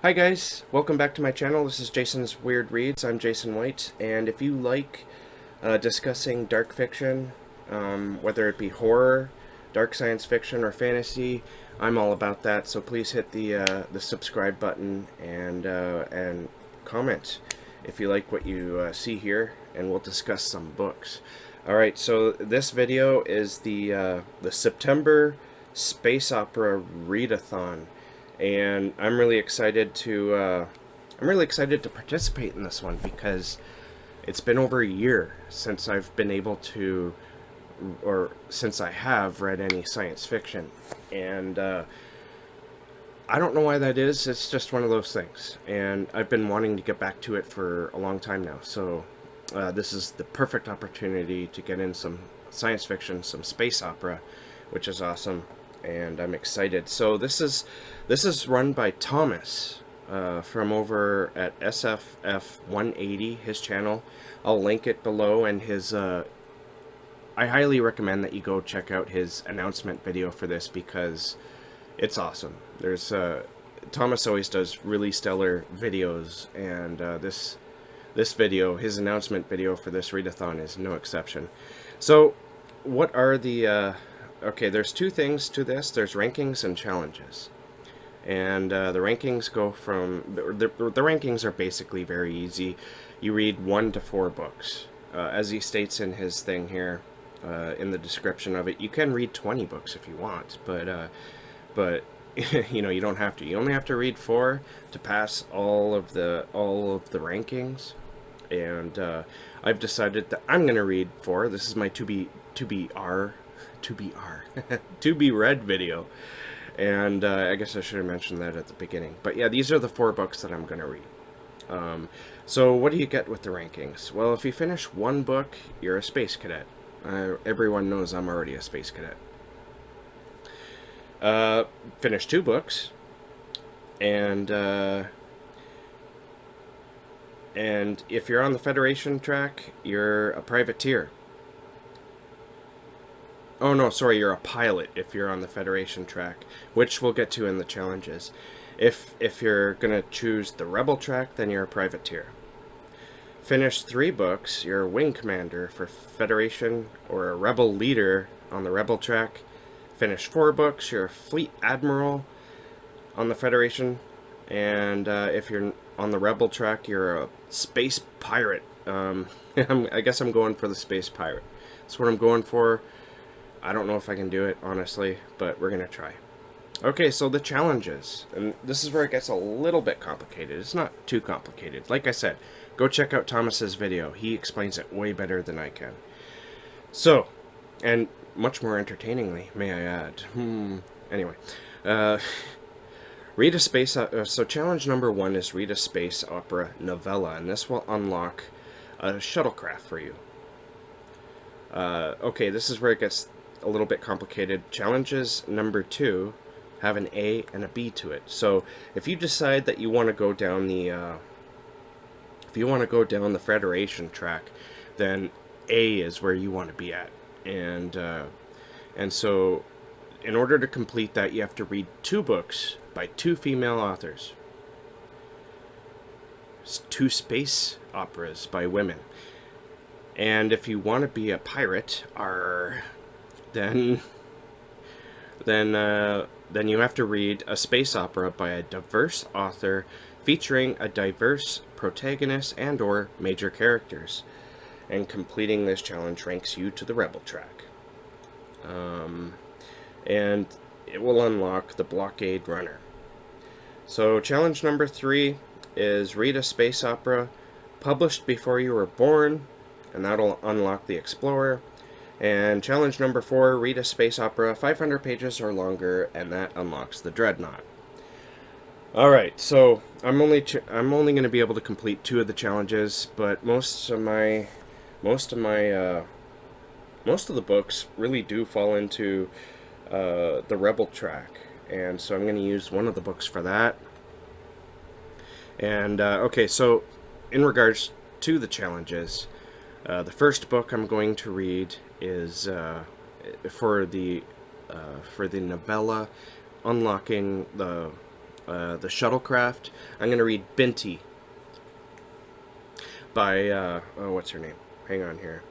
Hi guys, welcome back to my channel. This is Jason's Weird Reads. I'm Jason White, and if you like discussing dark fiction, whether it be horror, dark science fiction, or fantasy, I'm all about that. So please hit the subscribe button and comment if you like what you see here, and we'll discuss some books. All right, so this video is the September space opera Readathon. And I'm really excited to participate in this one because it's been over a year since I've been able to, or since I have read any science fiction, and I don't know why that is. It's just one of those things, and I've been wanting to get back to it for a long time now. So this is the perfect opportunity to get in some science fiction, some space opera, which is awesome. And I'm excited. So this is run by Thomas from over at SFF 180, his channel. I'll link it below, and his I highly recommend that you go check out his announcement video for this because it's awesome. There's Thomas always does really stellar videos, and this video, his announcement video for this readathon, is no exception. So what are the okay, there's two things to this. There's rankings and challenges. And the rankings go from... The rankings are basically very easy. You read 1 to 4 books. As he states in his thing here, in the description of it, you can read 20 books if you want. But you know, you don't have to. You only have to read 4 to pass all of the rankings. And I've decided that I'm going to read 4. This is my to be read video, and I guess I should have mentioned that at the beginning. But yeah, these are the 4 books that I'm going to read. So what do you get with the rankings? Well, if you finish 1 book, you're a space cadet. Everyone knows I'm already a space cadet. Finish 2 books, and if you're on the Federation track, you're a privateer. Oh no, sorry, you're a pilot if you're on the Federation track, which we'll get to in the challenges. If you're gonna choose the Rebel track, then you're a privateer. Finish 3 books, you're a wing commander for Federation, or a Rebel leader on the Rebel track. Finish 4 books, you're a fleet admiral on the Federation, and if you're on the Rebel track, you're a space pirate. I guess I'm going for the space pirate. That's what I'm going for. I don't know if I can do it, honestly, but we're going to try. Okay, so the challenges. And this is where it gets a little bit complicated. It's not too complicated. Like I said, go check out Thomas's video. He explains it way better than I can. So, and much more entertainingly, may I add. Anyway, read a space... so challenge number 1 is read a space opera novella, and this will unlock a shuttlecraft for you. Okay, this is where it gets a little bit complicated. Challenges number 2 have an A and a B to it. So if you decide that you want to go down the Federation track, then A is where you want to be at. And so in order to complete that, you have to read 2 books by 2 female authors. 2 space operas by women. And if you want to be a pirate, then you have to read a space opera by a diverse author featuring a diverse protagonist and or major characters. And completing this challenge ranks you to the Rebel track. And it will unlock the Blockade Runner. So challenge number 3 is read a space opera published before you were born, and that'll unlock the Explorer. And challenge number 4, read a space opera 500 pages or longer, and that unlocks the Dreadnought. Alright, so I'm only going to be able to complete 2 of the challenges, but most of the books really do fall into the Rebel track, and so I'm going to use one of the books for that. And okay, so in regards to the challenges, the first book I'm going to read is for the novella, unlocking the the shuttlecraft. I'm going to read Binti by, what's her name? Hang on here.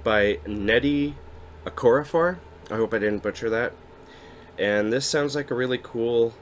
By Nnedi Okorafor. I hope I didn't butcher that. And this sounds like a really cool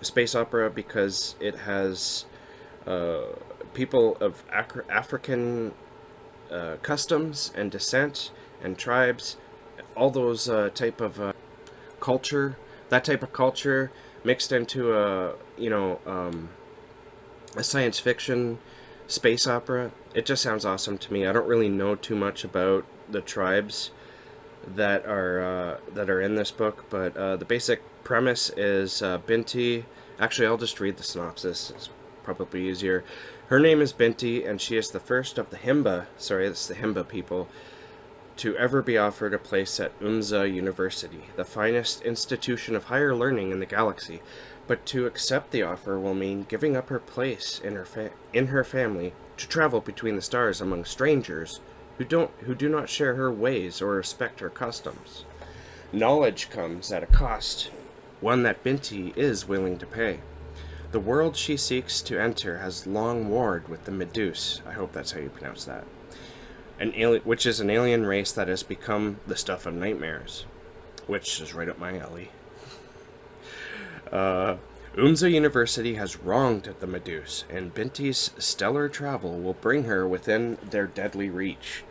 space opera because it has people of African customs and descent and tribes, all those type of culture, that type of culture mixed into a science fiction space opera. It just sounds awesome to me. I don't really know too much about the tribes that are in this book, but the basic premise is Binti. Actually, I'll just read the synopsis. It's probably easier. Her name is Binti, and she is the first of the Himba. Sorry, it's the Himba people to ever be offered a place at University, the finest institution of higher learning in the galaxy. But to accept the offer will mean giving up her place in her family to travel between the stars among strangers who do not share her ways or respect her customs. Knowledge comes at a cost, one that Binti is willing to pay. The world she seeks to enter has long warred with the Meduse. I hope that's how you pronounce that. Which is an alien race that has become the stuff of nightmares, which is right up my alley. University has wronged the Meduse, and Binti's stellar travel will bring her within their deadly reach.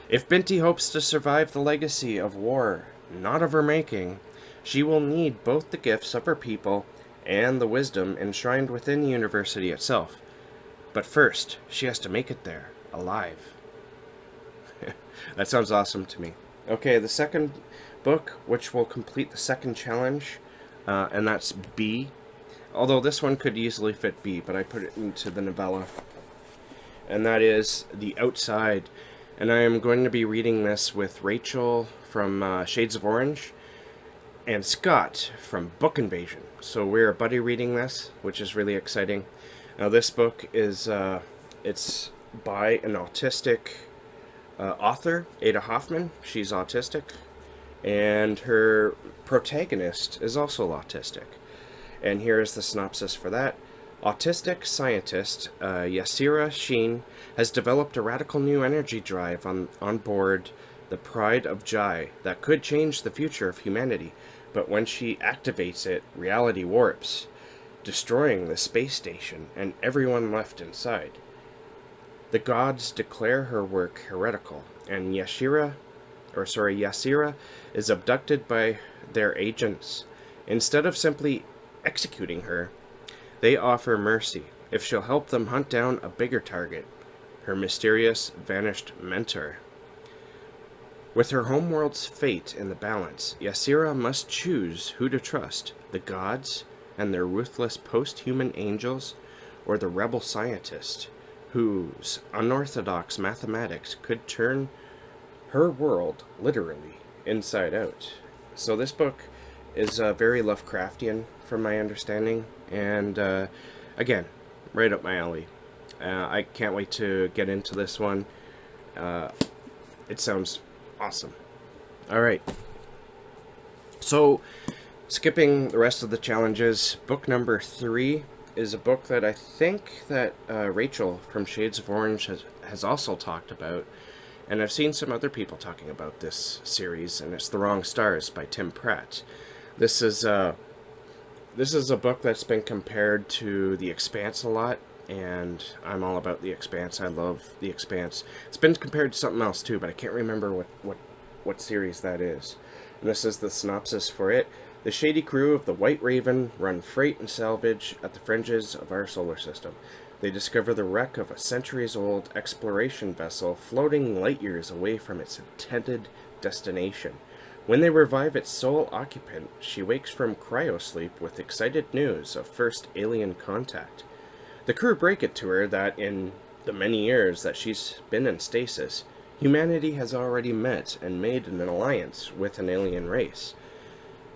If Binti hopes to survive the legacy of war, not of her making, she will need both the gifts of her people and the wisdom enshrined within the university itself. But first, she has to make it there, alive. That sounds awesome to me. Okay, the second book, which will complete the second challenge, and that's B. Although this one could easily fit B, but I put it into the novella. And that is The Outside. And I am going to be reading this with Rachel from Shades of Orange and Scott from Book Invasion. So we're buddy reading this, which is really exciting. Now this book is it's by an autistic author, Ada Hoffmann. She's autistic, and her protagonist is also autistic. And here is the synopsis for that. Autistic scientist Yassira Sheen has developed a radical new energy drive on board the Pride of Jai that could change the future of humanity, but when she activates it, reality warps, destroying the space station and everyone left inside. The gods declare her work heretical, and Yassira is abducted by their agents. Instead of simply executing her, they offer mercy if she'll help them hunt down a bigger target, her mysterious vanished mentor. With her homeworld's fate in the balance, Yassira must choose who to trust, the gods and their ruthless post-human angels, or the rebel scientist whose unorthodox mathematics could turn her world literally inside out. So this book is very Lovecraftian from my understanding, and again, right up my alley. I can't wait to get into this one. It sounds awesome. Alright, so skipping the rest of the challenges, book number 3 is a book that I think that Rachel from Shades of Orange has also talked about, and I've seen some other people talking about this series, and it's The Wrong Stars by Tim Pratt. This is a book that's been compared to The Expanse a lot, and I'm all about The Expanse. I love The Expanse. It's been compared to something else too, but I can't remember what series that is. And this is the synopsis for it. The shady crew of the White Raven run freight and salvage at the fringes of our solar system. They discover the wreck of a centuries-old exploration vessel floating light years away from its intended destination. When they revive its sole occupant, she wakes from cryosleep with excited news of first alien contact. The crew break it to her that in the many years that she's been in stasis, humanity has already met and made an alliance with an alien race.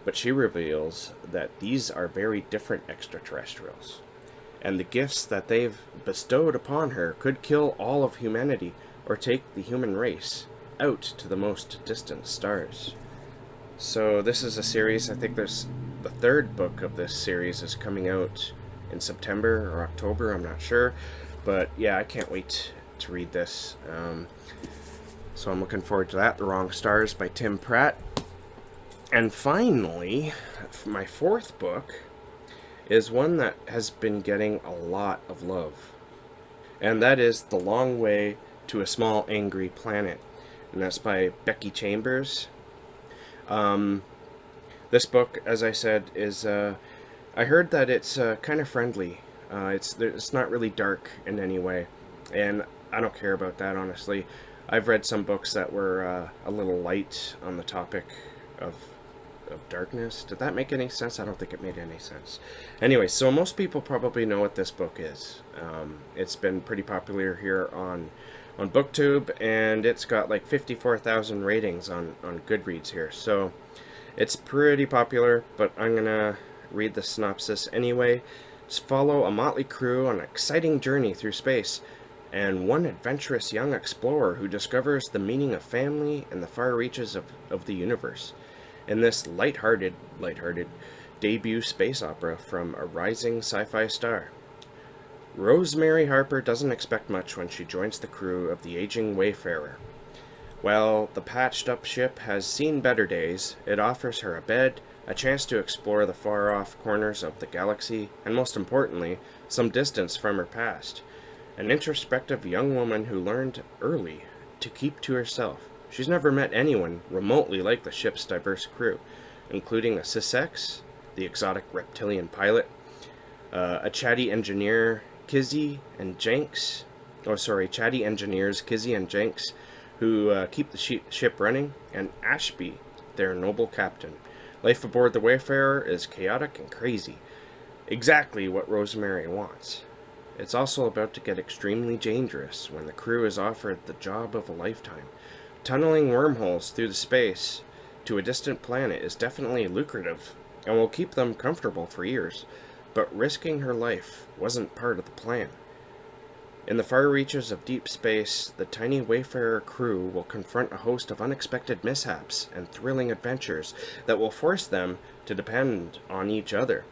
But she reveals that these are very different extraterrestrials, and the gifts that they've bestowed upon her could kill all of humanity or take the human race out to the most distant stars. So this is a series. I think there's the third book of this series is coming out in September or October, I'm not sure. But yeah, I can't wait to read this. So I'm looking forward to that. The Wrong Stars by Tim Pratt. And finally, my fourth book is one that has been getting a lot of love. And that is The Long Way to a Small Angry Planet. And that's by Becky Chambers. This book, as I said, is... I heard that it's kind of friendly. It's not really dark in any way. And I don't care about that, honestly. I've read some books that were a little light on the topic of darkness. Did that make any sense? I don't think it made any sense. Anyway, so most people probably know what this book is. It's been pretty popular here on Booktube, and it's got like 54,000 ratings on Goodreads here. So it's pretty popular, but I'm gonna read the synopsis anyway. Just follow a motley crew on an exciting journey through space, and one adventurous young explorer who discovers the meaning of family and the far reaches of the universe. In this lighthearted debut space opera from a rising sci-fi star, Rosemary Harper doesn't expect much when she joins the crew of the aging Wayfarer. While the patched-up ship has seen better days, it offers her a bed, a chance to explore the far-off corners of the galaxy, and most importantly, some distance from her past. An introspective young woman who learned early to keep to herself. She's never met anyone remotely like the ship's diverse crew, including a cissex, the exotic reptilian pilot, a chatty engineer, Kizzy and Jenks. Chatty engineers Kizzy and Jenks, who keep the ship running, and Ashby, their noble captain. Life aboard the Wayfarer is chaotic and crazy. Exactly what Rosemary wants. It's also about to get extremely dangerous when the crew is offered the job of a lifetime. Tunneling wormholes through the space to a distant planet is definitely lucrative and will keep them comfortable for years, but risking her life wasn't part of the plan. In the far reaches of deep space, the tiny Wayfarer crew will confront a host of unexpected mishaps and thrilling adventures that will force them to depend on each other.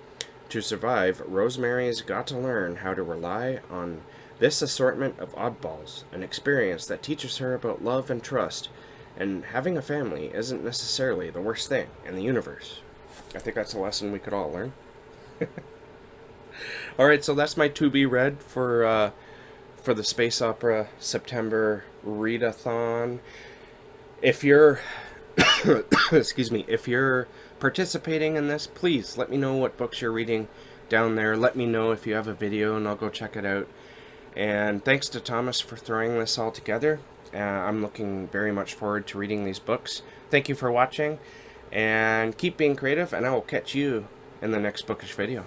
To survive, Rosemary's got to learn how to rely on this assortment of oddballs, an experience that teaches her about love and trust, and having a family isn't necessarily the worst thing in the universe. I think that's a lesson we could all learn. Alright, so that's my to-be-read for the Space Opera September Readathon. If you're if you're participating in this, please let me know what books you're reading down there. Let me know if you have a video and I'll go check it out. And thanks to Thomas for throwing this all together. I'm looking very much forward to reading these books. Thank you for watching, and keep being creative, and I will catch you in the next bookish video.